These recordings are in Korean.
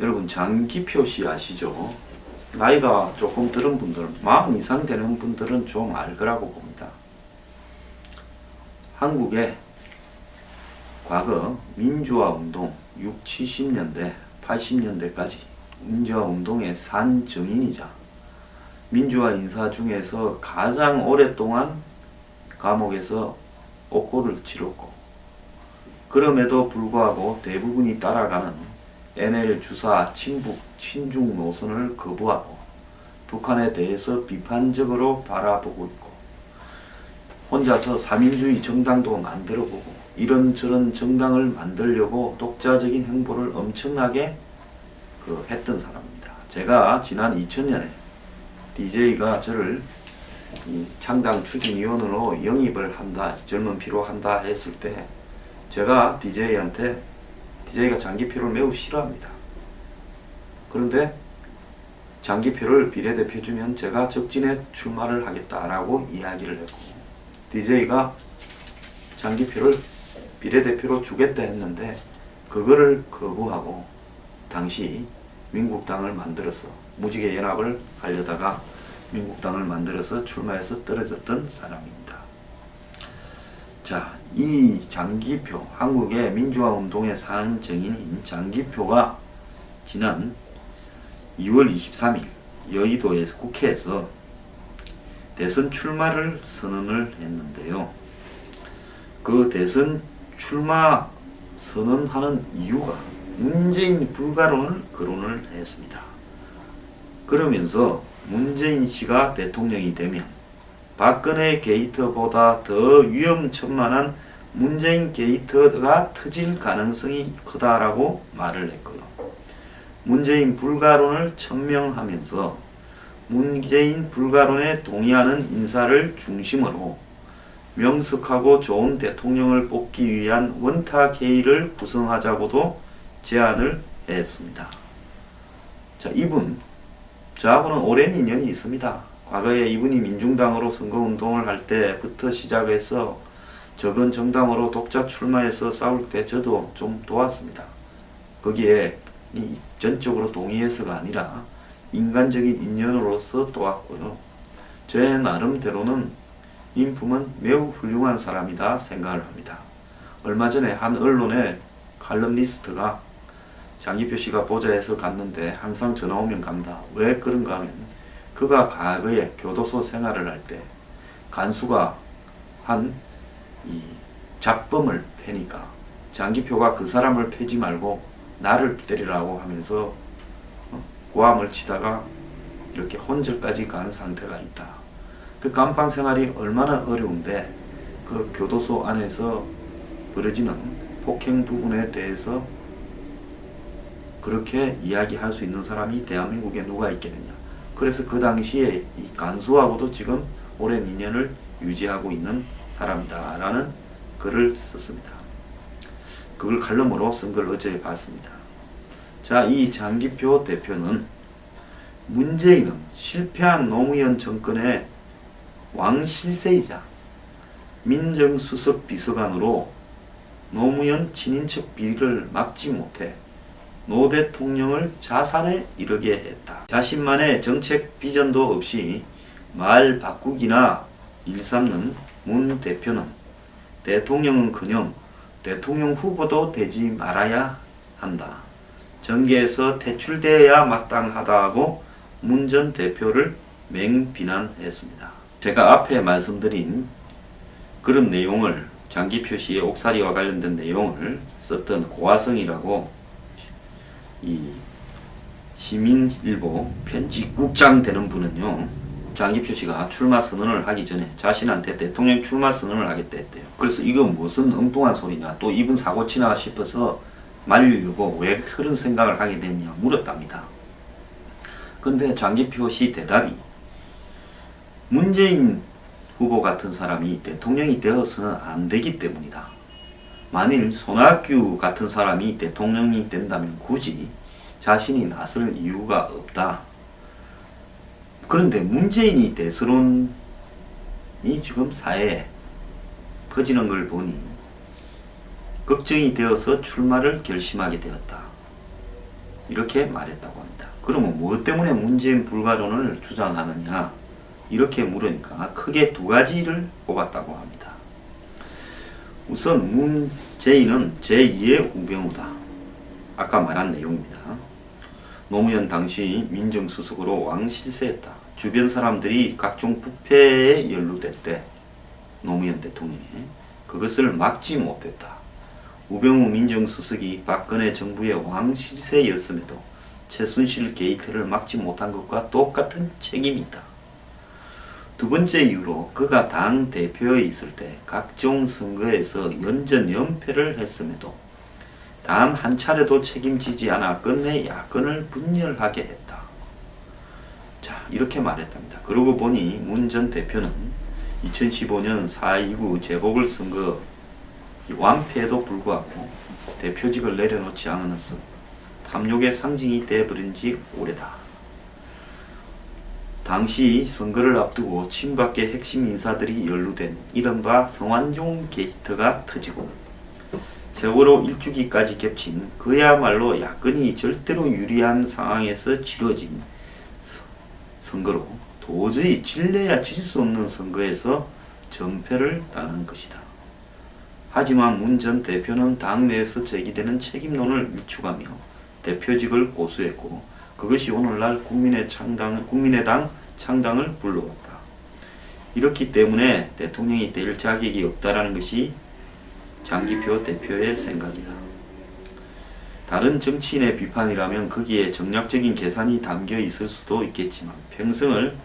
여러분 장기표 씨 아시죠? 나이가 조금 들은 분들, 40 이상 되는 분들은 좀 알 거라고 봅니다. 한국의 과거 민주화 운동 6, 70년대, 80년대까지 민주화 운동의 산 증인이자 민주화 인사 중에서 가장 오랫동안 감옥에서 옥고를 치렀고, 그럼에도 불구하고 대부분이 따라가는 NL 주사 친북, 친중 노선을 거부하고 북한에 대해서 비판적으로 바라보고 있고, 혼자서 사민주의 정당도 만들어보고 이런저런 정당을 만들려고 독자적인 행보를 엄청나게 했던 사람입니다. 제가 지난 2000년에 DJ가 저를 창당 추진위원으로 영입을 한다, 젊은 피로 한다 했을 때 제가 DJ한테, DJ가 장기표를 매우 싫어합니다. 그런데 장기표를 비례대표 주면 제가 적진에 출마를 하겠다라고 이야기를 했고, DJ가 장기표를 비례대표로 주겠다 했는데 그거를 거부하고 당시 민국당을 만들어서 무지개 연합을 하려다가 민국당을 만들어서 출마해서 떨어졌던 사람입니다. 자, 이 장기표, 한국의 민주화 운동의 산 증인인 장기표가 지난 2월 23일 여의도에서 국회에서 대선 출마를 선언을 했는데요. 그 대선 출마 선언하는 이유가 문재인 불가론을 거론을 했습니다. 그러면서 문재인 씨가 대통령이 되면 박근혜 게이트보다 더 위험천만한 문재인 게이트가 터질 가능성이 크다라고 말을 했고요. 문재인 불가론을 천명하면서 문재인 불가론에 동의하는 인사를 중심으로 명석하고 좋은 대통령을 뽑기 위한 원탁회의를 구성하자고도 제안을 했습니다. 자, 저하고는 오랜 인연이 있습니다. 과거에 이분이 민중당으로 선거운동을 할 때부터 시작해서 적은 정당으로 독자 출마해서 싸울 때 저도 좀 도왔습니다. 거기에 전적으로 동의해서가 아니라 인간적인 인연으로서 도왔고요. 제 나름대로는 인품은 매우 훌륭한 사람이다 생각을 합니다. 얼마 전에 한 언론의 칼럼니스트가 장기표 씨가 보좌해서 갔는데 항상 전화 오면 간다. 왜 그런가 하면 그가 과거에 교도소 생활을 할 때 간수가 한 이 잡범을 패니까 장기표가 그 사람을 패지 말고 나를 기다리라고 하면서 고함을 치다가 이렇게 혼절까지 간 상태가 있다. 그 감방 생활이 얼마나 어려운데 그 교도소 안에서 벌어지는 폭행 부분에 대해서 그렇게 이야기할 수 있는 사람이 대한민국에 누가 있겠느냐. 그래서 그 당시에 이 간수하고도 지금 오랜 인연을 유지하고 있는 사람이다 라는 글을 썼습니다. 그걸 칼럼으로 쓴 걸 어제 봤습니다. 자, 이 장기표 대표는 문재인은 실패한 노무현 정권의 왕실세이자 민정수석 비서관으로 노무현 친인척 비리를 막지 못해 노 대통령을 자살에 이르게 했다. 자신만의 정책 비전도 없이 말 바꾸기나 일삼는 문 대표는 대통령은커녕 대통령 후보도 되지 말아야 한다. 정계에서 퇴출되어야 마땅하다고 문 전 대표를 맹비난했습니다. 제가 앞에 말씀드린 그런 내용을, 장기표 씨의 옥살이와 관련된 내용을 썼던 고화성이라고 이 시민일보 편집국장 되는 분은요, 장기표 씨가 출마 선언을 하기 전에 자신한테 대통령 출마 선언을 하겠다 했대요. 그래서 이거 무슨 엉뚱한 소리냐, 또 이분 사고 치나 싶어서 말리려고 왜 그런 생각을 하게 됐냐 물었답니다. 근데 장기표 씨 대답이 문재인 후보 같은 사람이 대통령이 되어서는 안 되기 때문이다. 만일 손학규 같은 사람이 대통령이 된다면 굳이 자신이 나설 이유가 없다. 그런데 문재인이 대선론이 지금 사회에 퍼지는 걸 보니 걱정이 되어서 출마를 결심하게 되었다. 이렇게 말했다고 합니다. 그러면 무엇 때문에 문재인 불가론을 주장하느냐 이렇게 물으니까 크게 두 가지를 꼽았다고 합니다. 우선 문재인은 제2의 우병우다. 아까 말한 내용입니다. 노무현 당시 민정수석으로 왕실세했다. 주변 사람들이 각종 부패에 연루됐대. 노무현 대통령이 그것을 막지 못했다. 우병우 민정수석이 박근혜 정부의 왕실세였음에도 최순실 게이트를 막지 못한 것과 똑같은 책임이 있다. 두 번째 이유로 그가 당 대표에 있을 때 각종 선거에서 연전 연패를 했음에도 단 한 차례도 책임지지 않아 끝내 야권을 분열하게 했다. 자, 이렇게 말했답니다. 그러고 보니 문 전 대표는 2015년 4.29 재보궐선거 완패에도 불구하고 대표직을 내려놓지 않아서 탐욕의 상징이 되어버린 지 오래다. 당시 선거를 앞두고 친박계 핵심 인사들이 연루된 이른바 성완종 게이트가 터지고 세월호 일주기까지 겹친 그야말로 야권이 절대로 유리한 상황에서 치러진 선거로 도저히 질래야 질 수 없는 선거에서 전패를 당한 것이다. 하지만 문 전 대표는 당내에서 제기되는 책임론을 일축하며 대표직을 고수했고 그것이 오늘날 국민의당 창당을 불러왔다. 이렇기 때문에 대통령이 될 자격이 없다라는 것이 장기표 대표의 생각이다. 다른 정치인의 비판이라면 거기에 정략적인 계산이 담겨 있을 수도 있겠지만 평생을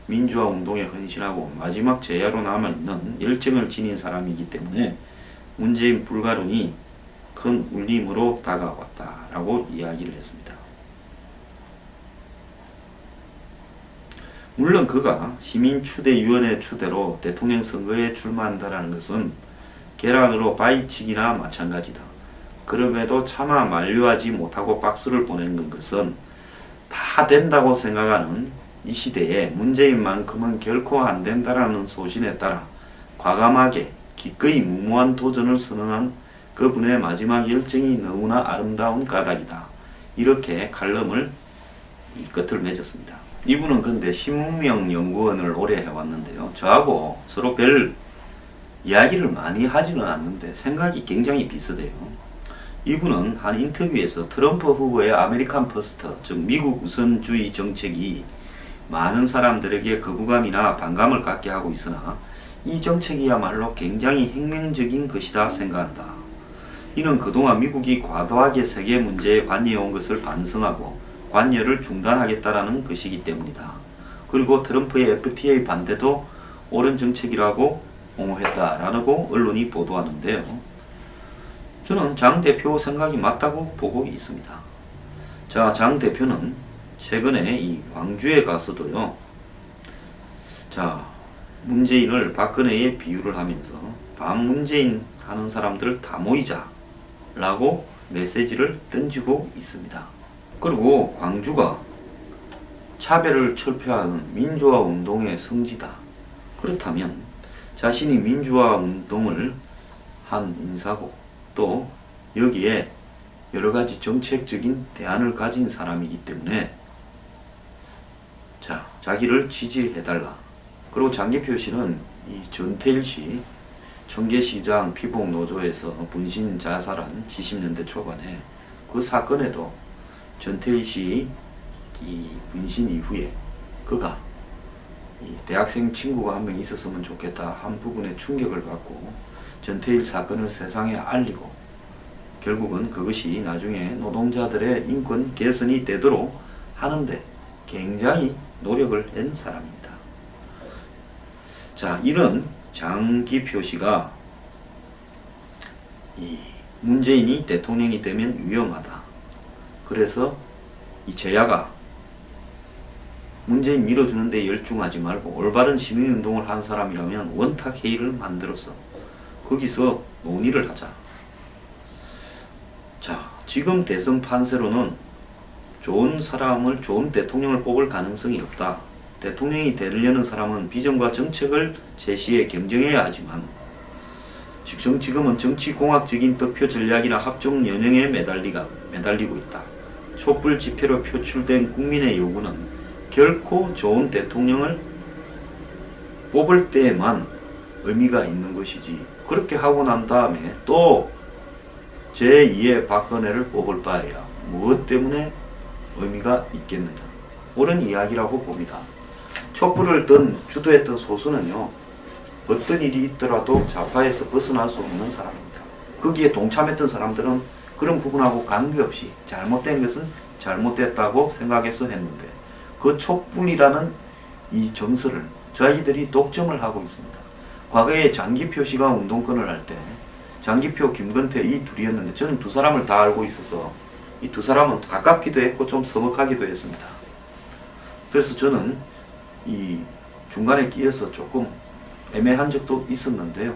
민주화 운동에 헌신하고 마지막 제야로 남아있는 열정을 지닌 사람이기 때문에 문재인 불가론이 큰 울림으로 다가왔다라고 이야기를 했습니다. 물론 그가 시민추대위원회 추대로 대통령 선거에 출마한다는 것은 계란으로 바위치기나 마찬가지다. 그럼에도 차마 만류하지 못하고 박수를 보내는 것은 다 된다고 생각하는 이 시대에 문재인만큼은 결코 안 된다라는 소신에 따라 과감하게 기꺼이 무모한 도전을 선언한 그분의 마지막 열정이 너무나 아름다운 까닭이다. 이렇게 칼럼을 끝을 맺었습니다. 이분은 근데 신문명 연구원을 오래 해왔는데요. 저하고 서로 별 이야기를 많이 하지는 않는데 생각이 굉장히 비슷해요. 이분은 한 인터뷰에서 트럼프 후보의 아메리칸 퍼스트, 즉 미국 우선주의 정책이 많은 사람들에게 거부감이나 반감을 갖게 하고 있으나 이 정책이야말로 굉장히 혁명적인 것이다 생각한다. 이는 그동안 미국이 과도하게 세계 문제에 관여해온 것을 반성하고 관여를 중단하겠다라는 것이기 때문이다. 그리고 트럼프의 FTA 반대도 옳은 정책이라고 옹호했다라고 언론이 보도하는데요. 저는 장 대표 생각이 맞다고 보고 있습니다. 자, 장 대표는 최근에 이 광주에 가서도요. 자, 문재인을 박근혜에 비유를 하면서 반문재인 하는 사람들 다 모이자 라고 메시지를 던지고 있습니다. 그리고 광주가 차별을 철폐하는 민주화 운동의 성지다. 그렇다면 자신이 민주화 운동을 한 인사고 또 여기에 여러가지 정책적인 대안을 가진 사람이기 때문에 자, 자기를 지지해달라. 그리고 장기표 씨는 이 전태일씨 청계시장 피복노조에서 분신 자살한 70년대 초반에 그 사건에도 전태일씨 이 분신 이후에 그가 이 대학생 친구가 한 명 있었으면 좋겠다 한 부분에 충격을 받고 전태일 사건을 세상에 알리고 결국은 그것이 나중에 노동자들의 인권 개선이 되도록 하는데 굉장히 노력을 한 사람입니다. 자, 이런 장기표 씨가 이 문재인이 대통령이 되면 위험하다. 그래서 이 제야가 문재인 밀어주는데 열중하지 말고 올바른 시민운동을 한 사람이라면 원탁회의를 만들어서 거기서 논의를 하자. 자, 지금 대선 판세로는 좋은 사람을, 좋은 대통령을 뽑을 가능성이 없다. 대통령이 되려는 사람은 비전과 정책을 제시해 경쟁해야 하지만 지금은 정치공학적인 득표 전략이나 합종 연영에 매달리고 있다. 촛불 집회로 표출된 국민의 요구는 결코 좋은 대통령을 뽑을 때에만 의미가 있는 것이지, 그렇게 하고 난 다음에 또 제2의 박근혜를 뽑을 바에야 무엇 때문에 의미가 있겠느냐, 옳은 이야기라고 봅니다. 촛불을 주도했던 소수는요, 어떤 일이 있더라도 좌파에서 벗어날 수 없는 사람입니다. 거기에 동참했던 사람들은 그런 부분하고 관계없이 잘못된 것은 잘못됐다고 생각해서 했는데, 그 촛불이라는 이 정서를 자기들이 독점을 하고 있습니다. 과거에 장기표 씨가 운동권을 할 때 장기표, 김건태 이 둘이었는데, 저는 두 사람을 다 알고 있어서 이 두 사람은 가깝기도 했고 좀 서먹하기도 했습니다. 그래서 저는 이 중간에 끼어서 조금 애매한 적도 있었는데요.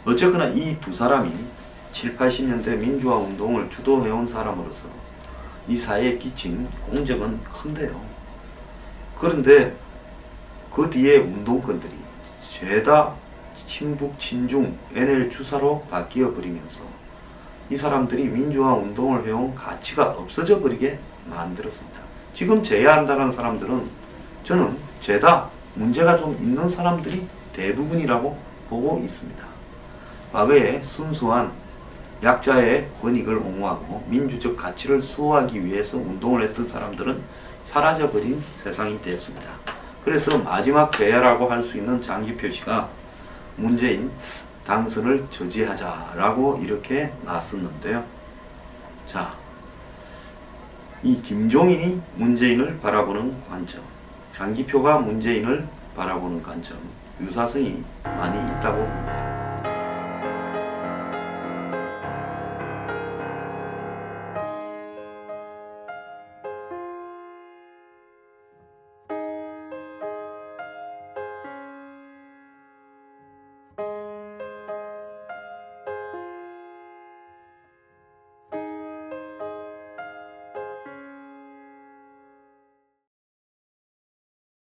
어쨌거나 이 두 사람이 7, 80년대 민주화 운동을 주도해온 사람으로서 이 사회에 끼친 공적은 큰데요. 그런데 그 뒤에 운동권들이 죄다 친북, 친중, NL 주사로 바뀌어 버리면서 이 사람들이 민주화 운동을 해온 가치가 없어져 버리게 만들었습니다. 지금 제야한다는 사람들은 저는 죄다 문제가 좀 있는 사람들이 대부분이라고 보고 있습니다. 과거에 순수한 약자의 권익을 옹호하고 민주적 가치를 수호하기 위해서 운동을 했던 사람들은 사라져버린 세상이 되었습니다. 그래서 마지막 죄야라고 할 수 있는 장기표 씨가 문재인 당선을 저지하자라고 이렇게 나섰는데요. 자, 이 김종인이 문재인을 바라보는 관점, 장기표가 문재인을 바라보는 관점, 유사성이 많이 있다고 봅니다.